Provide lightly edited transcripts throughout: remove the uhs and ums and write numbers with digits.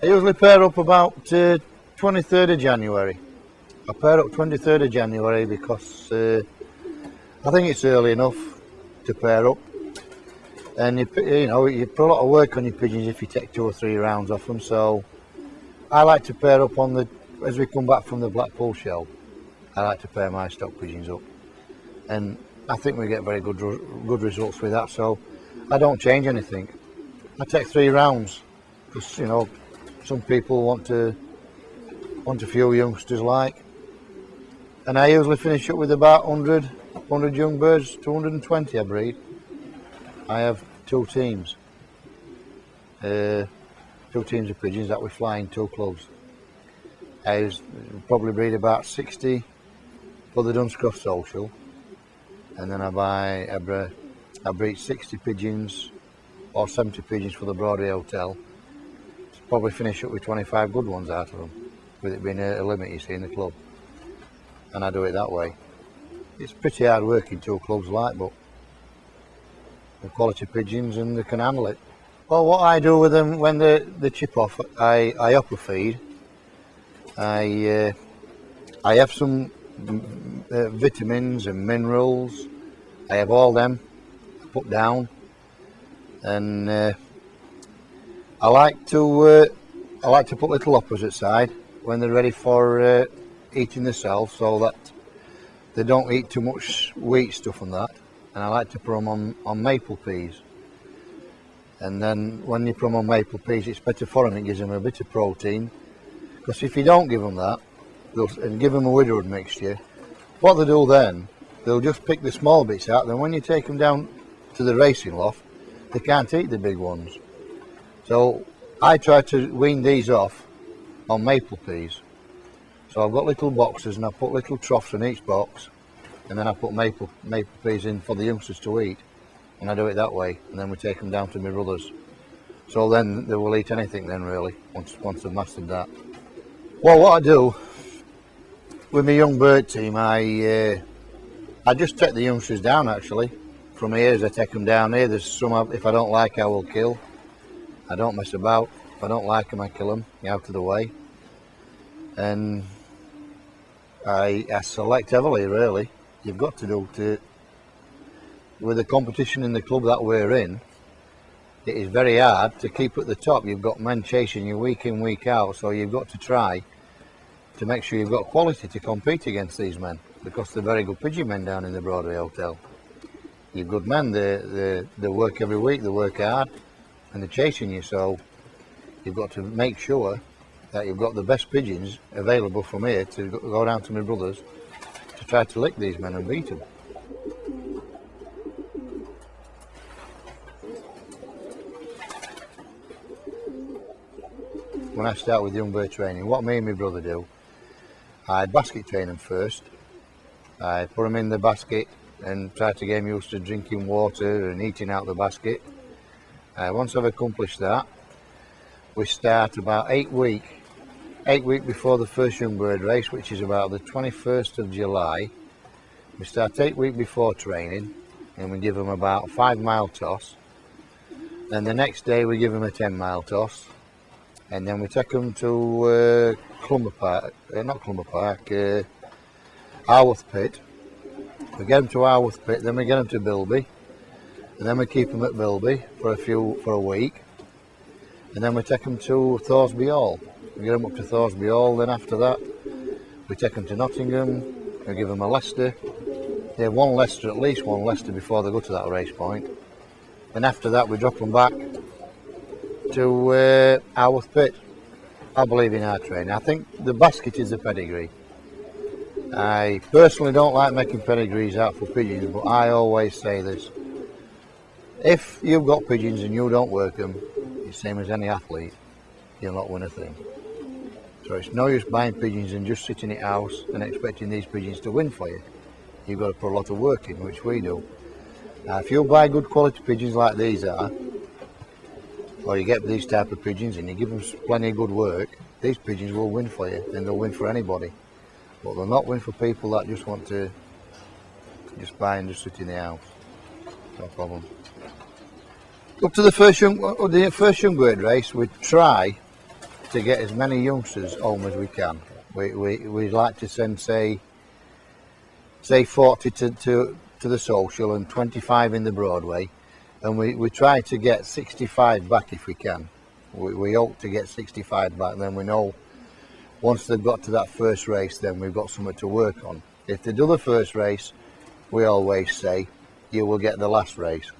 I usually pair up about 23rd of January. I pair up 23rd of January because I think it's early enough to pair up. And you put a lot of work on your pigeons if you take 2 or 3 rounds off them. So I like to pair up as we come back from the Blackpool show. I like to pair my stock pigeons up, and I think we get very good results with that. So I don't change anything. I take 3 rounds because some people want a few youngsters like, and I usually finish up with about 100 young birds, 220 I breed. I have 2 teams. 2 teams of pigeons that we fly in 2 clubs. I probably breed about 60 for the Dunscroft social, and then I breed 60 pigeons or 70 pigeons for the Broadway hotel. Probably finish up with 25 good ones out of them, with it being a limit you see in the club. And I do it that way. It's pretty hard work in 2 clubs like, but the quality pigeons and they can handle it. Well, what I do with them when they chip off, I upper feed. I have some vitamins and minerals. I have all them put down, and I like to put little opposite side when they're ready for eating themselves, so that they don't eat too much wheat stuff and that. And I like to put them on maple peas. And then when you put them on maple peas, it's better for them. It gives them a bit of protein. Because if you don't give them that, and give them a Widowhood mixture, what they do then, they'll just pick the small bits out. Then when you take them down to the racing loft, they can't eat the big ones. So I try to wean these off on maple peas. So I've got little boxes and I put little troughs in each box, and then I put maple peas in for the youngsters to eat, and I do it that way, and then we take them down to my brothers. So then they will eat anything then really, once they've mastered that. Well, what I do with my young bird team, I just take the youngsters down actually. From here, as I take them down here, there's some if I don't like, I will kill. I don't mess about. If I don't like them, I kill them out of the way. And I select heavily really. You've got to do with the competition in the club that we're in. It is very hard to keep at the top. You've got men chasing you week in, week out, so you've got to try to make sure you've got quality to compete against these men, because they're very good pigeon men down in the Broadway hotel. You're good men, they work every week, they work hard, and they're chasing you, so you've got to make sure that you've got the best pigeons available from here to go down to my brothers to try to lick these men and beat them. When I start with young bird training, what me and my brother do, I basket train them first. I put them in the basket and try to get them used to drinking water and eating out the basket. Once I've accomplished that, we start about 8 weeks before the first young bird race, which is about the 21st of July. We start 8 weeks before training, and we give them about a 5-mile toss. Then the next day we give them a 10-mile toss, and then we take them to Arworth Pit. We get them to Arworth Pit, then we get them to Bilby, and then we keep them at Bilby for a week, and then we take them to Thoresby Hall. We get them up to Thoresby Hall, then after that we take them to Nottingham, we give them a Leicester. They have at least one Leicester before they go to that race point. And after that we drop them back to Arworth Pit. I believe in our training. I think the basket is the pedigree. I personally don't like making pedigrees out for pigeons, but I always say this: if you've got pigeons and you don't work them, it's the same as any athlete, you'll not win a thing. So it's no use buying pigeons and just sitting at house and expecting these pigeons to win for you. You've got to put a lot of work in, which we do. Now, if you buy good quality pigeons like these are, or you get these type of pigeons and you give them plenty of good work, these pigeons will win for you, and they'll win for anybody. But they'll not win for people that just want to just buy and just sit in the house. No problem. Up to the first young bird race, we try to get as many youngsters home as we can. We like to send say 40 to the social and 25 in the Broadway, and we try to get 65 back if we can. We hope to get 65 back, then we know once they've got to that first race, then we've got something to work on. If they do the first race, we always say you will get the last race.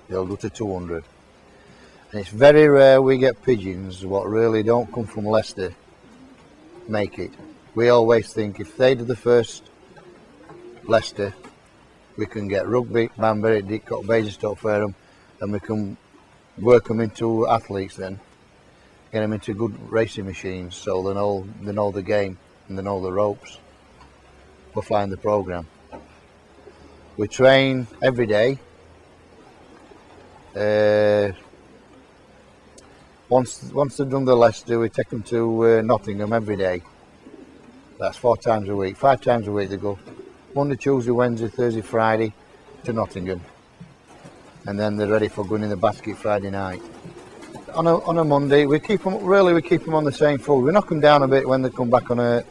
They'll go to 200. And it's very rare we get pigeons what really don't come from Leicester make it. We always think if they do the first Leicester, we can get Rugby, Banbury, Didcot, Basingstoke, Fareham, and we can work them into athletes then. Get them into good racing machines so they know the game and they know the ropes for flying the programme. We train every day. Once they've done the Leicester, we take them to Nottingham every day. That's 4 times a week. 5 times a week they go. Monday, Tuesday, Wednesday, Thursday, Friday to Nottingham. And then they're ready for going in the basket Friday night. On a Monday, we keep them on the same food. We knock them down a bit when they come back on a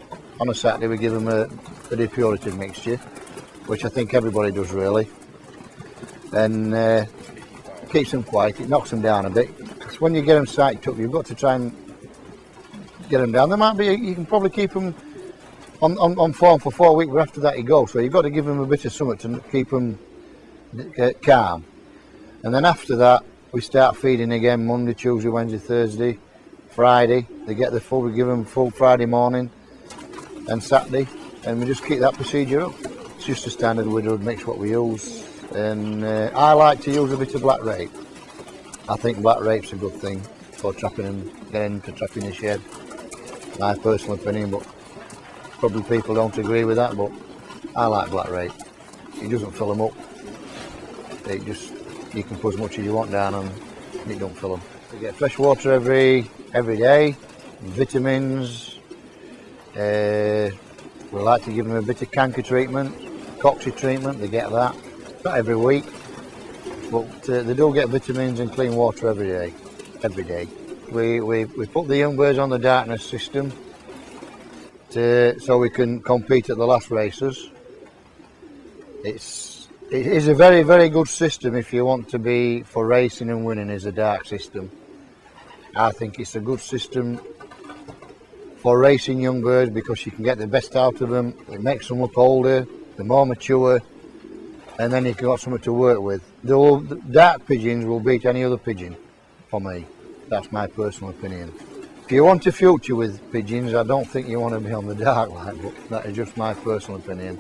Saturday. We give them a depurative mixture, which I think everybody does really, and keeps them quiet. It knocks them down a bit. Because when you get them psyched up, you've got to try and get them down. There might be you can probably keep them on form for 4 weeks, but after that you go. So you've got to give them a bit of something to keep them calm, and then after that. We start feeding again Monday, Tuesday, Wednesday, Thursday, Friday. They get the food, we give them full Friday morning and Saturday, and we just keep that procedure up. It's just a standard Widowhood mix what we use, and I like to use a bit of black rape. I think black rape's a good thing for trapping and getting to trap in the shed. My personal opinion, but probably people don't agree with that, but I like black rape. It doesn't fill them up. You can put as much as you want down and it don't fill them. They get fresh water every day, vitamins. We like to give them a bit of canker treatment, coxy treatment. They get that, not every week, but they do get vitamins and clean water every day. Every day. We put the young birds on the darkness system so we can compete at the last races. It is a very, very good system if you want to be for racing and winning. Is a dark system. I think it's a good system for racing young birds because you can get the best out of them. It makes them look older, they're more mature, and then you've got something to work with. The dark pigeons will beat any other pigeon for me. That's my personal opinion. If you want a future with pigeons, I don't think you want to be on the dark line, but that is just my personal opinion.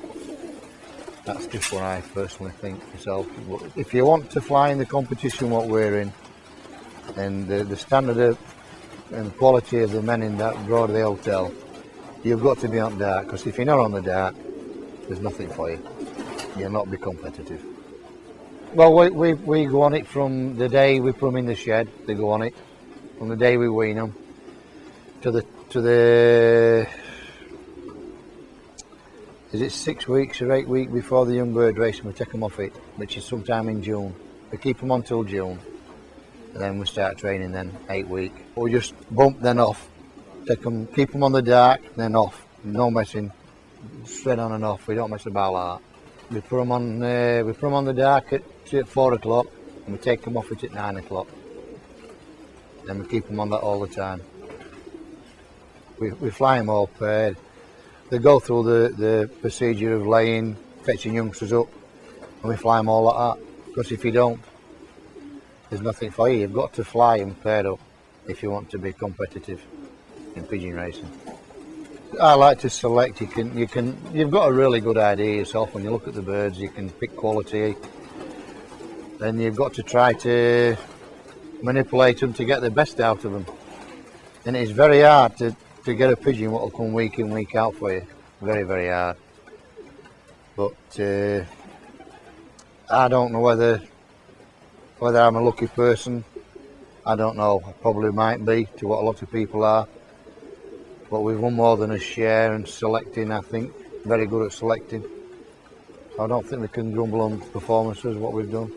That's just what I personally think myself. But if you want to fly in the competition what we're in, and the standard and quality of the men in that Broadway hotel, you've got to be on dark, because if you're not on the dark, there's nothing for you. You'll not be competitive. Well, we go on it from the day we put them in the shed. They go on it from the day we wean them to the is it 6 weeks or 8 weeks before the young bird race, and we take them off it, which is sometime in June. We keep them on till June, and then we start training then 8 weeks. We just bump then off, keep them on the dark, then off, no messing, straight on and off. We don't mess about like that. We put them on the dark at 4 o'clock, and we take them off it at 9 o'clock. Then we keep them on that all the time. We fly them all paired. They go through the procedure of laying, fetching youngsters up, and we fly them all like that. Because if you don't, there's nothing for you. You've got to fly them paired up if you want to be competitive in pigeon racing. I like to select. You've got a really good idea yourself when you look at the birds. You can pick quality, and you've got to try to manipulate them to get the best out of them. And it's very hard to get a pigeon what will come week in, week out for you. Very, very hard. But I don't know whether I'm a lucky person. I don't know. I probably might be to what a lot of people are. But we've won more than a share in selecting, I think. Very good at selecting. I don't think we can grumble on performances, what we've done.